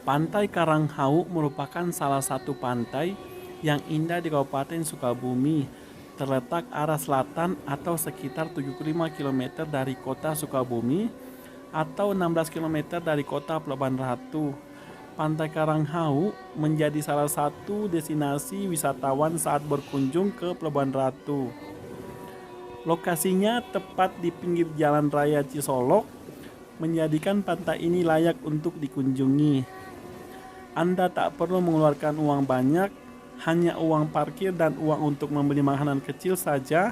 Pantai Karanghau merupakan salah satu pantai yang indah di Kabupaten Sukabumi, terletak arah selatan atau sekitar 75 km dari kota Sukabumi atau 16 km dari kota Pelabuhan Ratu. Pantai Karanghau menjadi salah satu destinasi wisatawan saat berkunjung ke Pelabuhan Ratu. Lokasinya tepat di pinggir Jalan Raya Cisolok, menjadikan pantai ini layak untuk dikunjungi. Anda tak perlu mengeluarkan uang banyak, hanya uang parkir dan uang untuk membeli makanan kecil saja.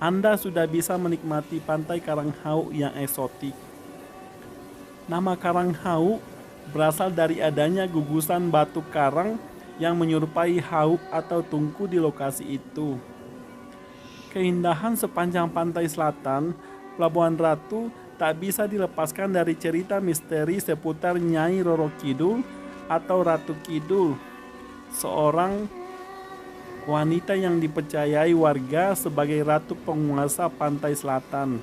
Anda sudah bisa menikmati pantai Karanghau yang eksotik. Nama Karanghau berasal dari adanya gugusan batu karang yang menyerupai hau atau tungku di lokasi itu. Keindahan sepanjang pantai selatan Pelabuhan Ratu tak bisa dilepaskan dari cerita misteri seputar Nyai Roro Kidul atau Ratu Kidul, seorang wanita yang dipercayai warga sebagai ratu penguasa pantai selatan.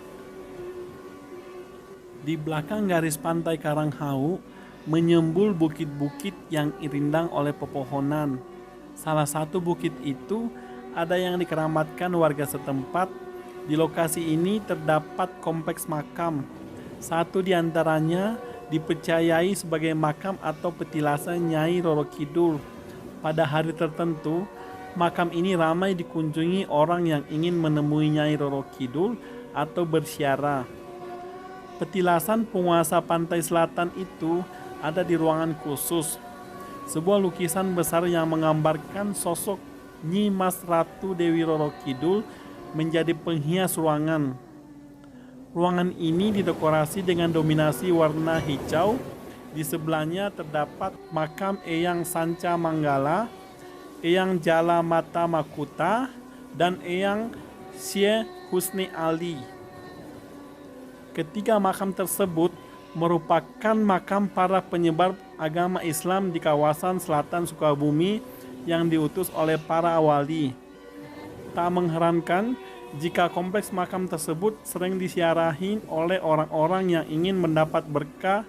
Di belakang garis pantai Karanghau menyembul bukit-bukit yang rindang oleh pepohonan. Salah satu bukit itu ada yang dikeramatkan warga setempat. Di lokasi ini terdapat kompleks makam. Satu di antaranya dipercayai sebagai makam atau petilasan Nyai Roro Kidul. Pada hari tertentu, makam ini ramai dikunjungi orang yang ingin menemui Nyai Roro Kidul atau berziarah. Petilasan penguasa pantai selatan itu ada di ruangan khusus. Sebuah lukisan besar yang menggambarkan sosok Nyi Mas Ratu Dewi Roro Kidul menjadi penghias ruangan. Ruangan ini didekorasi dengan dominasi warna hijau. Di sebelahnya terdapat makam Eyang Sanca Manggala, Eyang Jala Mata Makuta, dan Eyang Syekh Husni Ali. Ketiga makam tersebut merupakan makam para penyebar agama Islam di kawasan selatan Sukabumi yang diutus oleh para wali. Tak mengherankan jika kompleks makam tersebut sering disiarahi oleh orang-orang yang ingin mendapat berkah.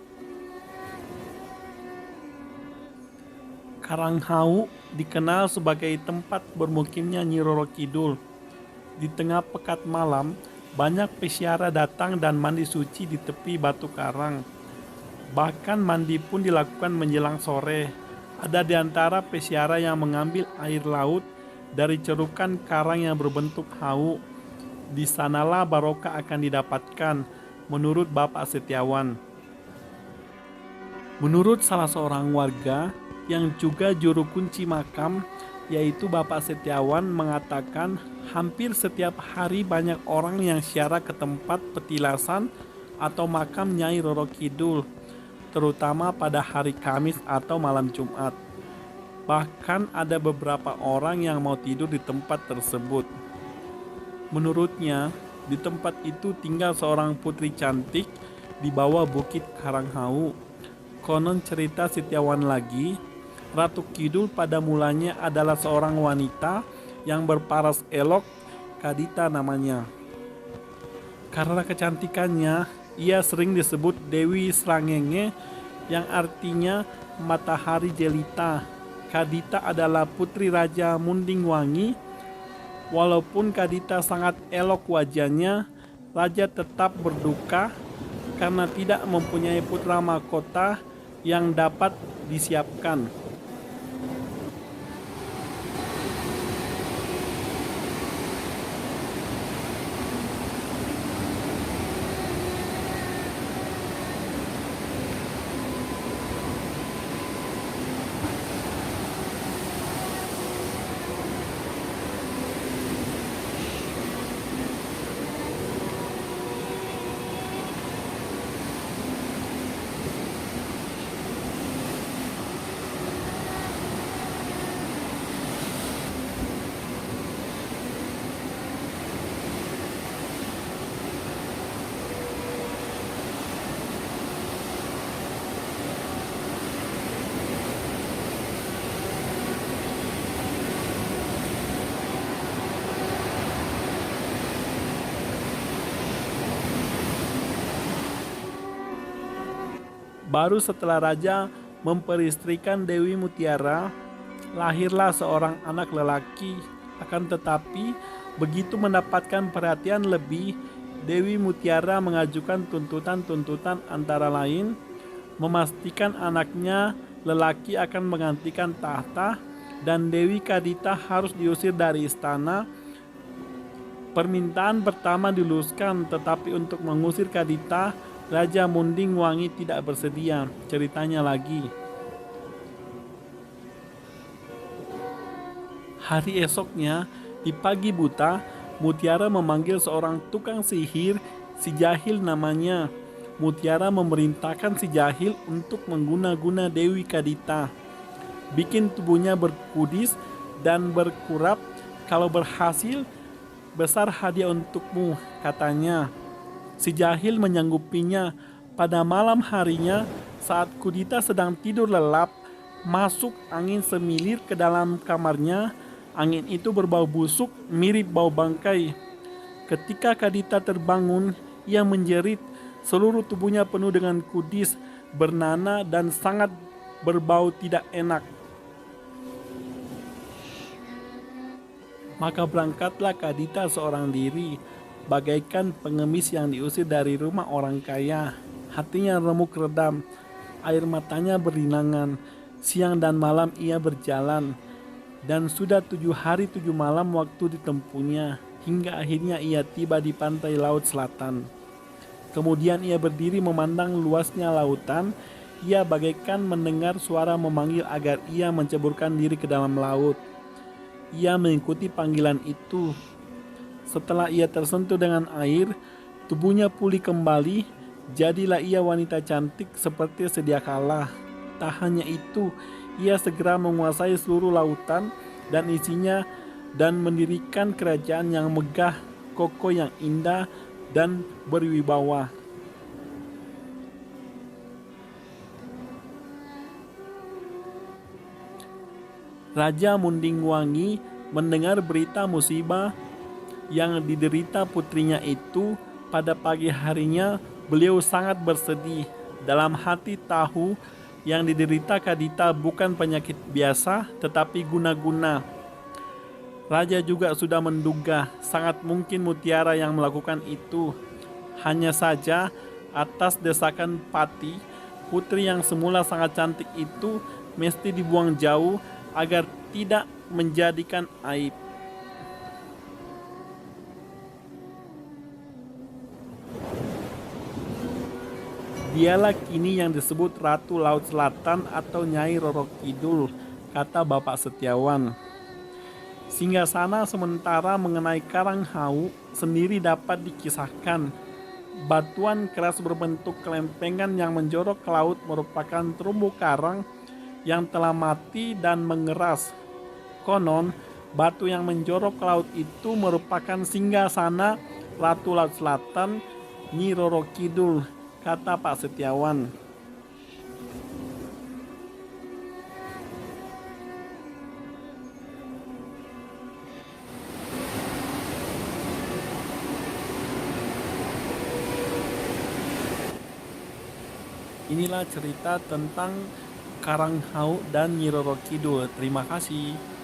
Karanghau dikenal sebagai tempat bermukimnya Nyi Roro Kidul. Di tengah pekat malam, banyak peziarah datang dan mandi suci di tepi batu karang. Bahkan mandi pun dilakukan menjelang sore. Ada di antara peziarah yang mengambil air laut dari cerukan karang yang berbentuk hau. Di sanalah barokah akan didapatkan, menurut Bapak Setiawan. Menurut salah seorang warga yang juga juru kunci makam, yaitu Bapak Setiawan, mengatakan hampir setiap hari banyak orang yang ziarah ke tempat petilasan atau makam Nyai Roro Kidul, terutama pada hari Kamis atau malam Jumat. Bahkan ada beberapa orang yang mau tidur di tempat tersebut. Menurutnya, di tempat itu tinggal seorang putri cantik di bawah bukit Karanghau. Konon cerita Setiawan lagi, Ratu Kidul pada mulanya adalah seorang wanita yang berparas elok, Kadita namanya. Karena kecantikannya, ia sering disebut Dewi Srangenge yang artinya matahari jelita. Kadita adalah putri Raja Munding Wangi. Walaupun Kadita sangat elok wajahnya, Raja tetap berduka karena tidak mempunyai putra mahkota yang dapat disiapkan. Baru setelah Raja memperistrikan Dewi Mutiara, lahirlah seorang anak lelaki. Akan tetapi, begitu mendapatkan perhatian lebih, Dewi Mutiara mengajukan tuntutan-tuntutan antara lain memastikan anaknya lelaki akan menggantikan tahta dan Dewi Kadita harus diusir dari istana. Permintaan pertama diluluskan, tetapi untuk mengusir Kadita, Raja Munding Wangi tidak bersedia. Ceritanya lagi. Hari esoknya, di pagi buta, Mutiara memanggil seorang tukang sihir, si Jahil namanya. Mutiara memerintahkan si Jahil untuk mengguna-guna Dewi Kadita. Bikin tubuhnya berkudis dan berkurap. Kalau berhasil, besar hadiah untukmu, katanya. Si Jahil menyanggupinya. Pada malam harinya, saat Kudita sedang tidur lelap, masuk angin semilir ke dalam kamarnya. Angin itu berbau busuk, mirip bau bangkai. Ketika Kadita terbangun, ia menjerit. Seluruh tubuhnya penuh dengan kudis, bernanah, dan sangat berbau tidak enak. Maka berangkatlah Kadita seorang diri, bagaikan pengemis yang diusir dari rumah orang kaya. Hatinya remuk redam, air matanya berlinangan. Siang dan malam ia berjalan, dan sudah 7 hari 7 malam waktu ditempuhnya, hingga akhirnya ia tiba di pantai laut selatan. Kemudian ia berdiri memandang luasnya lautan. Ia bagaikan mendengar suara memanggil agar ia menceburkan diri ke dalam laut. Ia mengikuti panggilan itu. Setelah ia tersentuh dengan air, tubuhnya pulih kembali. Jadilah ia wanita cantik seperti sedia kala. Tak hanya itu, ia segera menguasai seluruh lautan dan isinya dan mendirikan kerajaan yang megah, kokoh, yang indah dan berwibawa. Raja Munding Wangi mendengar berita musibah yang diderita putrinya itu. Pada pagi harinya beliau sangat bersedih. Dalam hati tahu yang diderita Kadita bukan penyakit biasa tetapi guna-guna. Raja juga sudah menduga sangat mungkin Mutiara yang melakukan itu. Hanya saja atas desakan Pati, putri yang semula sangat cantik itu mesti dibuang jauh agar tidak menjadikan aib. Dialah kini yang disebut Ratu Laut Selatan atau Nyai Roro Kidul, kata Bapak Setiawan. Singgasana sementara mengenai Karanghau sendiri dapat dikisahkan. Batuan keras berbentuk kelempengan yang menjorok ke laut merupakan terumbu karang yang telah mati dan mengeras. Konon, batu yang menjorok ke laut itu merupakan singgasana Ratu Laut Selatan, Nyi Roro Kidul, kata Pak Setiawan. Inilah cerita tentang Karanghau dan Nyi Roro Kidul. Terima kasih.